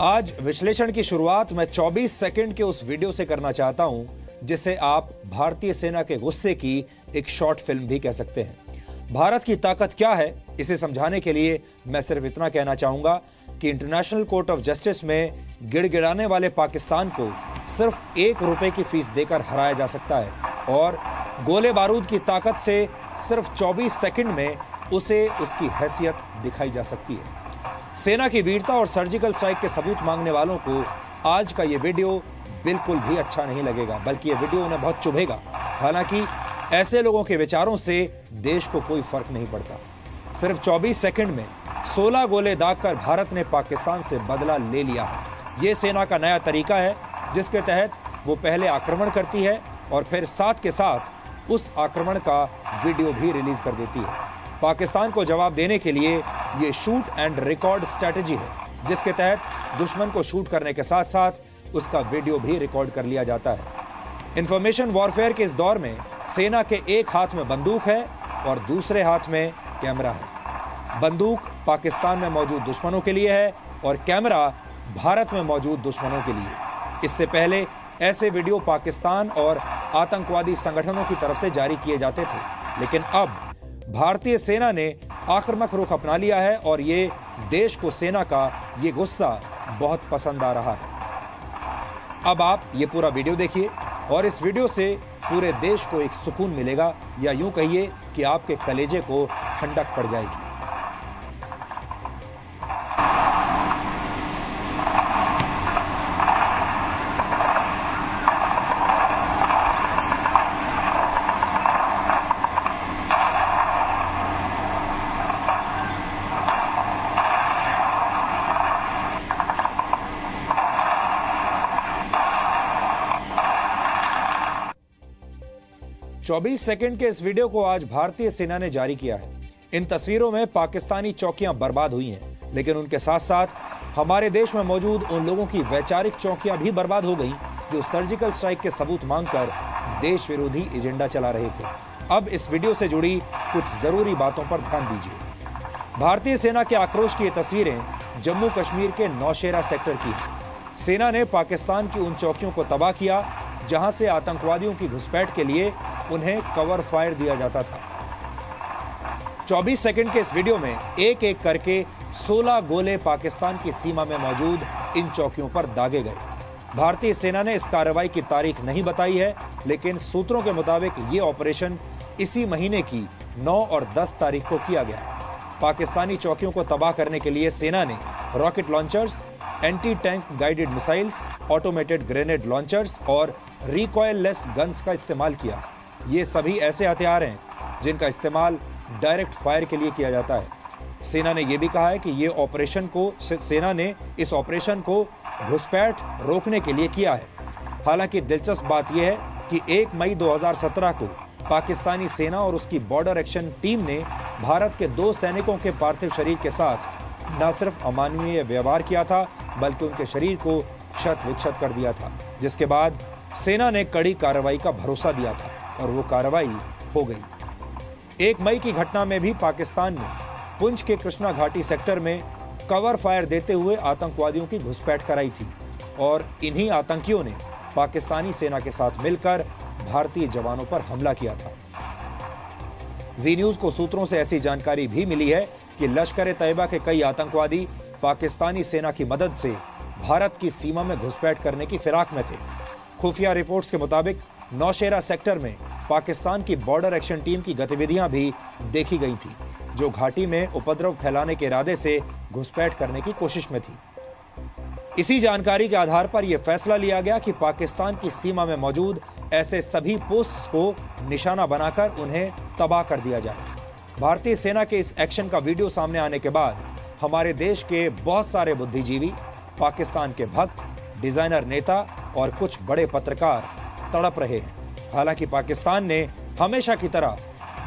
आज विश्लेषण की शुरुआत मैं 24 सेकंड के उस वीडियो से करना चाहता हूं जिसे आप भारतीय सेना के गुस्से की एक शॉर्ट फिल्म भी कह सकते हैं। भारत की ताकत क्या है, इसे समझाने के लिए मैं सिर्फ इतना कहना चाहूंगा कि इंटरनेशनल कोर्ट ऑफ जस्टिस में गिड़गिड़ाने वाले पाकिस्तान को सिर्फ 1 रुपए की फीस देकर हराया जा सकता है और गोले बारूद की ताकत से सिर्फ 24 सेकंड में उसे उसकी हैसियत दिखाई जा सकती है। सेना की वीरता और सर्जिकल स्ट्राइक के सबूत मांगने वालों को आज का ये वीडियो बिल्कुल भी अच्छा नहीं लगेगा, बल्कि ये वीडियो उन्हें बहुत चुभेगा। हालांकि ऐसे लोगों के विचारों से देश को कोई फर्क नहीं पड़ता। सिर्फ 24 सेकंड में 16 गोले दागकर भारत ने पाकिस्तान से बदला ले लिया है। ये सेना का नया तरीका है जिसके तहत वो पहले आक्रमण करती है और फिर साथ के साथ उस आक्रमण का वीडियो भी रिलीज कर देती है। पाकिस्तान को जवाब देने के लिए ये शूट एंड रिकॉर्ड स्ट्रेटजी है, जिसके तहत दुश्मन को शूट करने के साथ साथ उसका वीडियो भी रिकॉर्ड कर लिया जाता है। इंफॉर्मेशन वॉरफेयर के इस दौर में सेना के एक हाथ में बंदूक है और दूसरे हाथ में कैमरा है। बंदूक पाकिस्तान में मौजूद दुश्मनों के लिए है और कैमरा भारत में मौजूद दुश्मनों के लिए। इससे पहले ऐसे वीडियो पाकिस्तान और आतंकवादी संगठनों की तरफ से जारी किए जाते थे, लेकिन अब भारतीय सेना ने आक्रामक रुख अपना लिया है और ये देश को सेना का ये गुस्सा बहुत पसंद आ रहा है। अब आप ये पूरा वीडियो देखिए और इस वीडियो से पूरे देश को एक सुकून मिलेगा, या यूं कहिए कि आपके कलेजे को ठंडक पड़ जाएगी। चौबीस सेकंड के इस वीडियो को आज भारतीय सेना ने जारी किया है। इन तस्वीरों में पाकिस्तानी चौकियां बर्बाद हुई हैं, लेकिन उनके साथ साथ हमारे देश में मौजूद उन लोगों की वैचारिक चौकियां भी बर्बाद हो गईं जो सर्जिकल स्ट्राइक के सबूत मांगकर देश विरोधी एजेंडा चला रहे थे। अब इस वीडियो से जुड़ी कुछ जरूरी बातों पर ध्यान दीजिए। भारतीय सेना के आक्रोश की ये तस्वीरें जम्मू कश्मीर के नौशेरा सेक्टर की हैं। सेना ने पाकिस्तान की उन चौकियों को तबाह किया जहां से आतंकवादियों की घुसपैठ के लिए उन्हें कवर फायर दिया जाता था। 24 सेकंड के इस वीडियो में एक एक करके 16 गोले पाकिस्तान की सीमा में मौजूद इन चौकियों पर दागे गए। भारतीय सेना ने इस कार्रवाई की तारीख नहीं बताई है, लेकिन सूत्रों के मुताबिक ये ऑपरेशन इसी महीने की 9 और 10 तारीख को किया गया। पाकिस्तानी चौकियों को तबाह करने के लिए सेना ने rocket launchers, anti tank guided missiles, automated grenade launchers और रिकॉइललेस गन्स का इस्तेमाल किया। ये सभी ऐसे हथियार हैं जिनका इस्तेमाल डायरेक्ट फायर के लिए किया जाता है। सेना ने यह भी कहा है कि सेना ने इस ऑपरेशन को घुसपैठ रोकने के लिए किया है। हालांकि दिलचस्प बात यह है कि 1 मई 2017 को पाकिस्तानी सेना और उसकी बॉर्डर एक्शन टीम ने भारत के 2 सैनिकों के पार्थिव शरीर के साथ न सिर्फ अमानवीय व्यवहार किया था, बल्कि उनके शरीर को क्षत विक्षत कर दिया था, जिसके बाद सेना ने कड़ी कार्रवाई का भरोसा दिया था और वो कार्रवाई हो गई। 1 मई की घटना में भी पाकिस्तान ने पुंछ के कृष्णा घाटी सेक्टर में कवर फायर देते हुए आतंकवादियों की घुसपैठ कराई थी और इन्हीं आतंकियों ने पाकिस्तानी सेना के साथ मिलकर भारतीय जवानों पर हमला किया था। जी न्यूज को सूत्रों से ऐसी जानकारी भी मिली है कि लश्कर ए तैयबा के कई आतंकवादी पाकिस्तानी सेना की मदद से भारत की सीमा में घुसपैठ करने की फिराक में थे। खुफिया रिपोर्ट्स के मुताबिक नौशेरा सेक्टर में पाकिस्तान की बॉर्डर एक्शन टीम की गतिविधियां भी देखी गई थी, जो घाटी में उपद्रव फैलाने के इरादे से घुसपैठ करने की कोशिश में थी। इसी जानकारी के आधार पर यह फैसला लिया गया कि पाकिस्तान की सीमा में मौजूद ऐसे सभी पोस्ट्स को निशाना बनाकर उन्हें तबाह कर दिया जाए। भारतीय सेना के इस एक्शन का वीडियो सामने आने के बाद हमारे देश के बहुत सारे बुद्धिजीवी, पाकिस्तान के भक्त, डिजाइनर नेता और कुछ बड़े पत्रकार तड़प रहे हैं। हालांकि पाकिस्तान ने हमेशा की तरह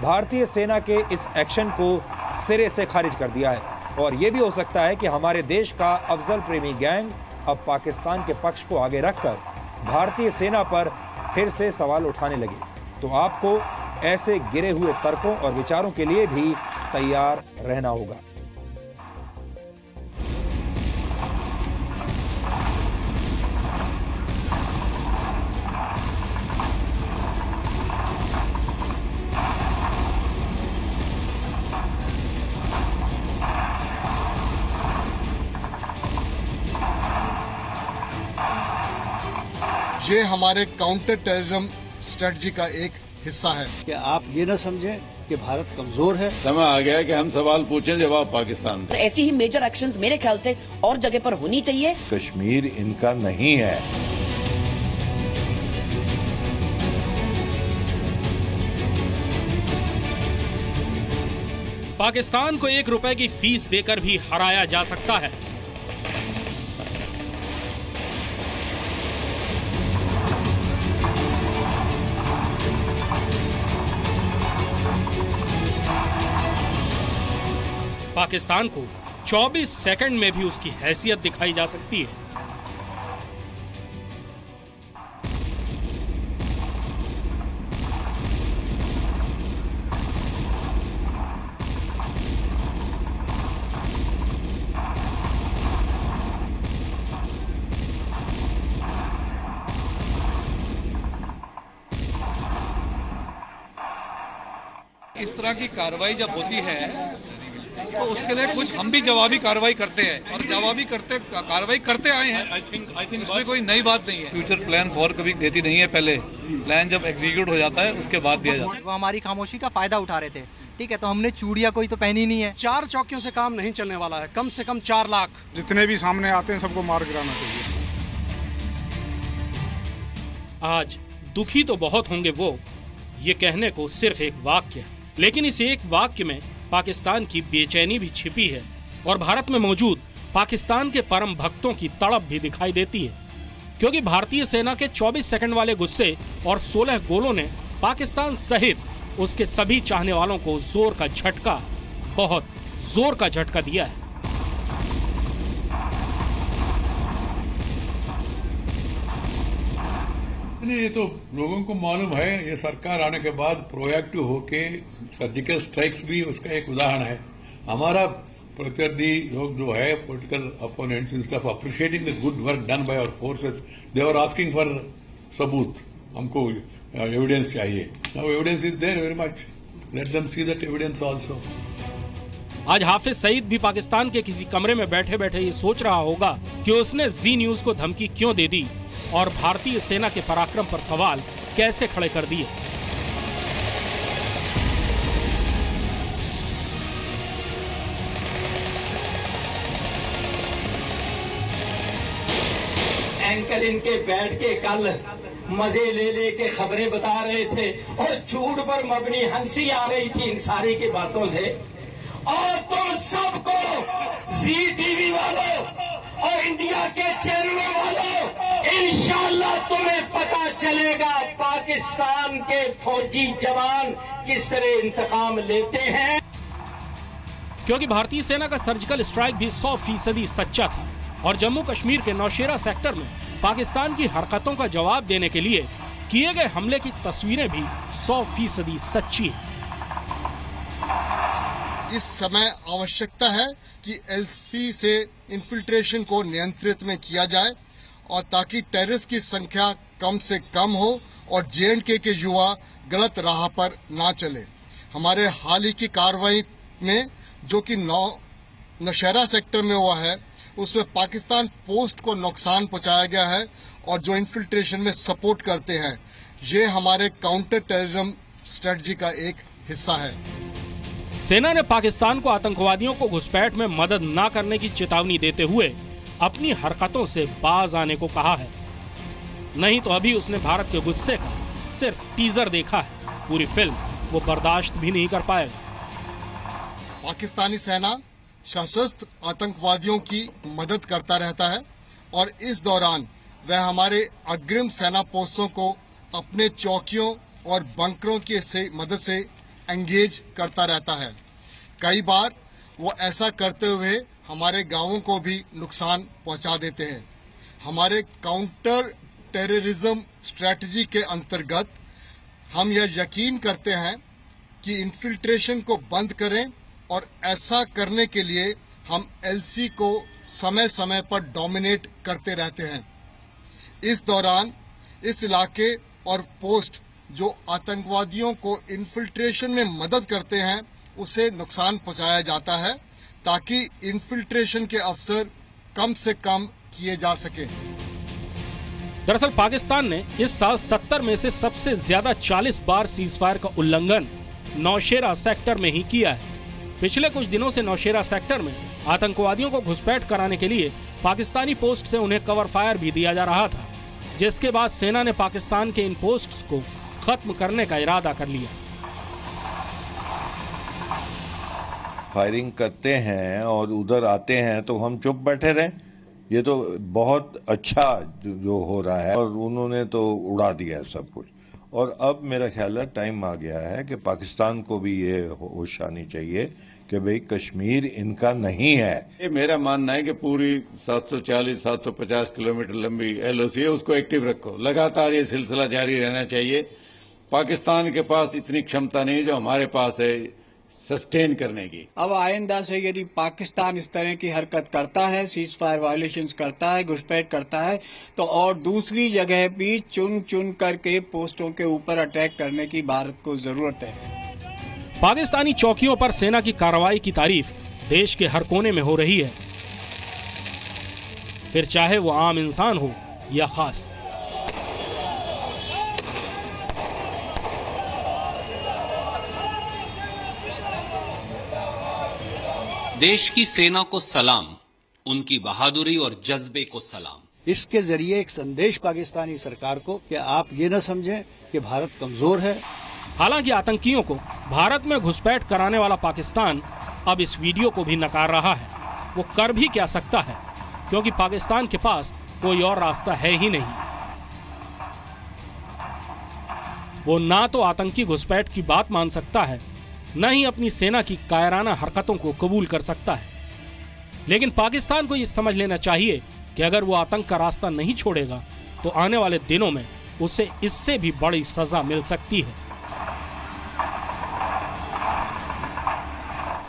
भारतीय सेना के इस एक्शन को सिरे से खारिज कर दिया है और यह भी हो सकता है कि हमारे देश का अफजल प्रेमी गैंग अब पाकिस्तान के पक्ष को आगे रखकर भारतीय सेना पर फिर से सवाल उठाने लगे। तो आपको ऐसे गिरे हुए तर्कों और विचारों के लिए भी तैयार रहना होगा। ये हमारे काउंटर टेररिज्म स्ट्रेटजी का एक हिस्सा है कि आप ये न समझें कि भारत कमजोर है। समय आ गया है कि हम सवाल पूछें, जवाब पाकिस्तान। ऐसी ही मेजर एक्शंस मेरे ख्याल से और जगह पर होनी चाहिए। कश्मीर इनका नहीं है। पाकिस्तान को 1 रुपए की फीस देकर भी हराया जा सकता है। पाकिस्तान को 24 सेकंड में भी उसकी हैसियत दिखाई जा सकती है। इस तरह की कार्रवाई जब होती है तो उसके लिए कुछ हम भी जवाबी कार्रवाई करते हैं और जवाबी कार्रवाई करते आए हैं। इसमें कोई नई बात नहीं है। फ्यूचर प्लान फॉर कभी देती नहीं है, पहले प्लान जब एग्जीक्यूट हो जाता है उसके बाद दिया जाता है। वो हमारी खामोशी का फायदा उठा रहे थे, ठीक है, तो हमने चूड़ियां कोई तो पहनी नहीं है। 4 चौकियों से काम नहीं चलने वाला है, कम से कम 4 लाख। जितने भी सामने आते हैं सबको मार गिराना चाहिए। आज दुखी तो बहुत होंगे वो, ये कहने को सिर्फ एक वाक्य है, लेकिन इस एक वाक्य में पाकिस्तान की बेचैनी भी छिपी है और भारत में मौजूद पाकिस्तान के परम भक्तों की तड़प भी दिखाई देती है, क्योंकि भारतीय सेना के 24 सेकंड वाले गुस्से और 16 गोलों ने पाकिस्तान सहित उसके सभी चाहने वालों को जोर का झटका, बहुत जोर का झटका दिया है। नहीं, ये तो लोगों को मालूम है। ये सरकार आने के बाद प्रोएक्टिव होके सर्जिकल स्ट्राइक्स भी उसका एक उदाहरण है। हमारा प्रत्यर्थी लोग जो है political opponents instead of appreciating the good work done by our forces, they are asking for सबूत। हमको एविडेंस चाहिए। Now evidence is there very much, let them see that evidence also. आज हाफिज सईद भी पाकिस्तान के किसी कमरे में बैठे बैठे ये सोच रहा होगा कि उसने जी न्यूज को धमकी क्यों दे दी और भारतीय सेना के पराक्रम पर सवाल कैसे खड़े कर दिए। एंकर इनके बैठ के कल मजे ले ले के खबरें बता रहे थे और झूठ पर मबनी हंसी आ रही थी इन सारी की बातों से। और तुम सबको जी टीवी वालों और इंडिया के चैनलों वालों, इंशाअल्लाह तुम्हें पता चलेगा पाकिस्तान के फौजी जवान किस तरह इंतकाम लेते हैं। क्योंकि भारतीय सेना का सर्जिकल स्ट्राइक भी 100% सच्चा था और जम्मू कश्मीर के नौशेरा सेक्टर में पाकिस्तान की हरकतों का जवाब देने के लिए किए गए हमले की तस्वीरें भी 100% सच्ची है। इस समय आवश्यकता है कि एलएसपी से इन्फिल्ट्रेशन को नियंत्रित में किया जाए और ताकि टेररिस्ट की संख्या कम से कम हो और जेएंडके के युवा गलत राह पर ना चले। हमारे हाल ही की कार्रवाई में जो कि नौशेरा सेक्टर में हुआ है उसमें पाकिस्तान पोस्ट को नुकसान पहुंचाया गया है और जो इन्फिल्ट्रेशन में सपोर्ट करते हैं, ये हमारे काउंटर टेररिज्म स्ट्रेटजी का एक हिस्सा है। सेना ने पाकिस्तान को आतंकवादियों को घुसपैठ में मदद न करने की चेतावनी देते हुए अपनी हरकतों से बाज आने को कहा है। नहीं तो अभी उसने भारत के गुस्से का सिर्फ टीजर देखा है, पूरी फिल्म वो बर्दाश्त भी नहीं कर पाएगा। पाकिस्तानी सेना सशस्त्र आतंकवादियों की मदद करता रहता है और इस दौरान वह हमारे अग्रिम सेना पोस्टों को अपने चौकियों और बंकरों की मदद से एंगेज करता रहता है। कई बार वो ऐसा करते हुए हमारे गांवों को भी नुकसान पहुंचा देते हैं। हमारे काउंटर टेररिज्म स्ट्रेटजी के अंतर्गत हम यह यकीन करते हैं कि इन्फिल्ट्रेशन को बंद करें और ऐसा करने के लिए हम एलसी को समय समय पर डोमिनेट करते रहते हैं। इस दौरान इस इलाके और पोस्ट जो आतंकवादियों को इन्फिल्ट्रेशन में मदद करते हैं उसे नुकसान पहुंचाया जाता है ताकि इन्फिल्ट्रेशन के अवसर कम से कम किए जा सके। दरअसल पाकिस्तान ने इस साल 70 में से सबसे ज्यादा 40 बार सीजफायर का उल्लंघन नौशेरा सेक्टर में ही किया है। पिछले कुछ दिनों से नौशेरा सेक्टर में आतंकवादियों को घुसपैठ कराने के लिए पाकिस्तानी पोस्ट से उन्हें कवर फायर भी दिया जा रहा था, जिसके बाद सेना ने पाकिस्तान के इन पोस्ट्स को खत्म करने का इरादा कर लिया। फायरिंग करते हैं और उधर आते हैं तो हम चुप बैठे रहें? ये तो बहुत अच्छा जो हो रहा है और उन्होंने तो उड़ा दिया है सब कुछ। और अब मेरा ख्याल है टाइम आ गया है कि पाकिस्तान को भी ये होश आनी चाहिए कि भाई कश्मीर इनका नहीं है। ये मेरा मानना है कि पूरी 740-750 किलोमीटर लंबी एलओसी है, उसको एक्टिव रखो। लगातार ये सिलसिला जारी रहना चाहिए। पाकिस्तान के पास इतनी क्षमता नहीं जो हमारे पास है सस्टेन करने की। अब आइंदा से यदि पाकिस्तान इस तरह की हरकत करता है, सीज फायर वायलेशंस करता है, घुसपैठ करता है, तो और दूसरी जगह भी चुन चुन करके पोस्टों के ऊपर अटैक करने की भारत को जरूरत है। पाकिस्तानी चौकियों पर सेना की कार्रवाई की तारीफ देश के हर कोने में हो रही है, फिर चाहे वो आम इंसान हो या खास। देश की सेना को सलाम, उनकी बहादुरी और जज्बे को सलाम। इसके जरिए एक संदेश पाकिस्तानी सरकार को कि आप ये न समझें कि भारत कमजोर है। हालांकि आतंकियों को भारत में घुसपैठ कराने वाला पाकिस्तान अब इस वीडियो को भी नकार रहा है। वो कर भी क्या सकता है, क्योंकि पाकिस्तान के पास कोई और रास्ता है ही नहीं। वो ना तो आतंकी घुसपैठ की बात मान सकता है, न ही अपनी सेना की कायराना हरकतों को कबूल कर सकता है। लेकिन पाकिस्तान को ये समझ लेना चाहिए कि अगर वो आतंक का रास्ता नहीं छोड़ेगा तो आने वाले दिनों में उसे इससे भी बड़ी सजा मिल सकती है।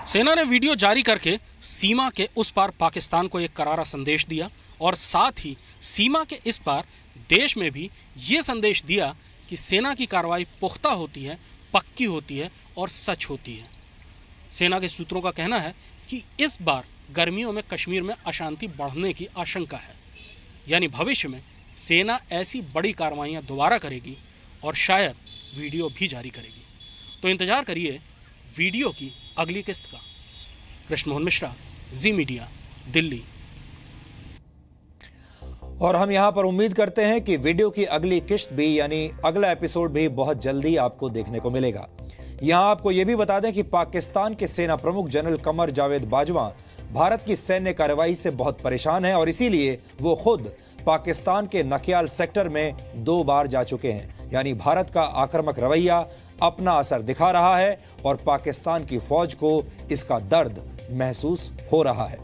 सेना ने वीडियो जारी करके सीमा के उस पार पाकिस्तान को एक करारा संदेश दिया और साथ ही सीमा के इस पार देश में भी ये संदेश दिया कि सेना की कार्रवाई पुख्ता होती है, पक्की होती है और सच होती है। सेना के सूत्रों का कहना है कि इस बार गर्मियों में कश्मीर में अशांति बढ़ने की आशंका है, यानी भविष्य में सेना ऐसी बड़ी कार्रवाइयां दोबारा करेगी और शायद वीडियो भी जारी करेगी। तो इंतजार करिए वीडियो की अगली किस्त का। कृष्ण मोहन मिश्रा, जी मीडिया, दिल्ली। और हम यहां पर उम्मीद करते हैं कि वीडियो की अगली किस्त भी यानी अगला एपिसोड भी बहुत जल्दी आपको देखने को मिलेगा। यहां आपको यह भी बता दें कि पाकिस्तान के सेना प्रमुख जनरल कमर जावेद बाजवा भारत की सैन्य कार्रवाई से बहुत परेशान हैं और इसीलिए वो खुद पाकिस्तान के नकियाल सेक्टर में 2 बार जा चुके हैं। यानी भारत का आक्रामक रवैया अपना असर दिखा रहा है और पाकिस्तान की फौज को इसका दर्द महसूस हो रहा है।